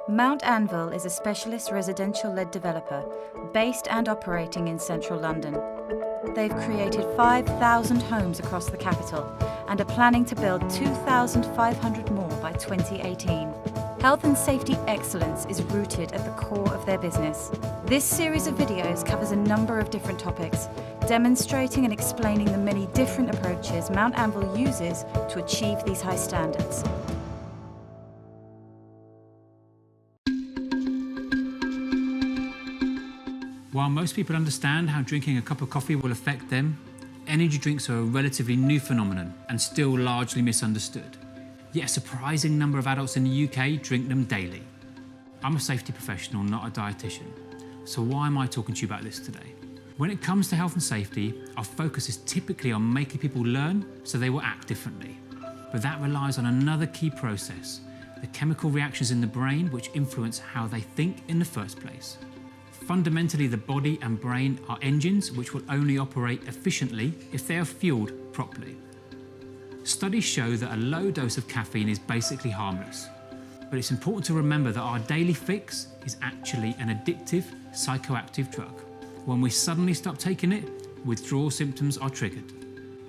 Mount Anvil is a specialist residential-led developer based and operating in central London. They've created 5,000 homes across the capital and are planning to build 2,500 more by 2018. Health and safety excellence is rooted at the core of their business. This series of videos covers a number of different topics, demonstrating and explaining the many different approaches Mount Anvil uses to achieve these high standards. While most people understand how drinking a cup of coffee will affect them, energy drinks are a relatively new phenomenon and still largely misunderstood. Yet a surprising number of adults in the UK drink them daily. I'm a safety professional, not a dietitian, so why am I talking to you about this today? When it comes to health and safety, our focus is typically on making people learn so they will act differently. But that relies on another key process, the chemical reactions in the brain which influence how they think in the first place. Fundamentally, the body and brain are engines which will only operate efficiently if they are fueled properly. Studies show that a low dose of caffeine is basically harmless, but it's important to remember that our daily fix is actually an addictive, psychoactive drug. When we suddenly stop taking it, withdrawal symptoms are triggered.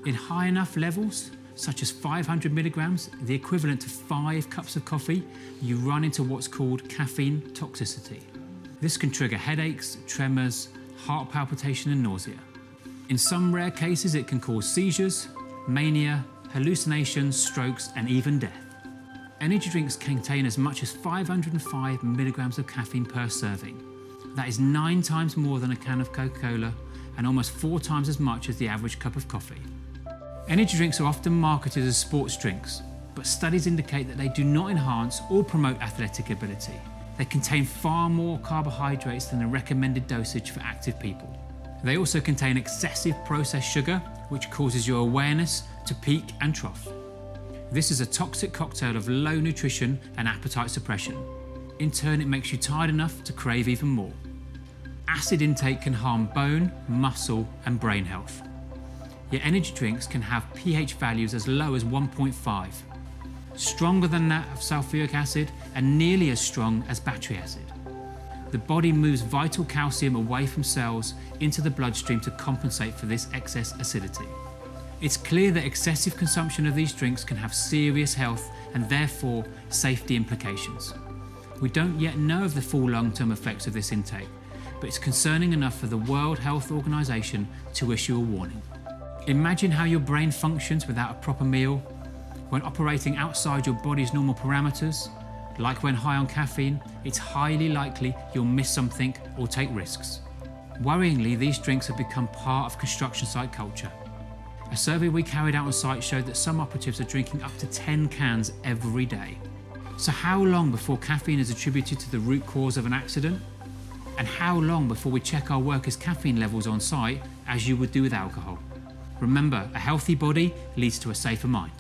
In high enough levels, such as 500 milligrams, the equivalent to 5 cups of coffee, you run into what's called caffeine toxicity. This can trigger headaches, tremors, heart palpitation and nausea. In some rare cases, it can cause seizures, mania, hallucinations, strokes and even death. Energy drinks contain as much as 505 milligrams of caffeine per serving. That is 9 times more than a can of Coca-Cola and almost 4 times as much as the average cup of coffee. Energy drinks are often marketed as sports drinks, but studies indicate that they do not enhance or promote athletic ability. They contain far more carbohydrates than the recommended dosage for active people. They also contain excessive processed sugar, which causes your awareness to peak and trough. This is a toxic cocktail of low nutrition and appetite suppression. In turn, it makes you tired enough to crave even more. Acid intake can harm bone, muscle, and brain health. Yet energy drinks can have pH values as low as 1.5. Stronger than that of sulfuric acid and nearly as strong as battery acid. The body moves vital calcium away from cells into the bloodstream to compensate for this excess acidity. It's clear that excessive consumption of these drinks can have serious health and therefore safety implications. We don't yet know of the full long-term effects of this intake, but it's concerning enough for the World Health Organization to issue a warning. Imagine how your brain functions without a proper meal. When operating outside your body's normal parameters, like when high on caffeine, it's highly likely you'll miss something or take risks. Worryingly, these drinks have become part of construction site culture. A survey we carried out on site showed that some operatives are drinking up to 10 cans every day. So how long before caffeine is attributed to the root cause of an accident? And how long before we check our workers' caffeine levels on site as you would do with alcohol? Remember, a healthy body leads to a safer mind.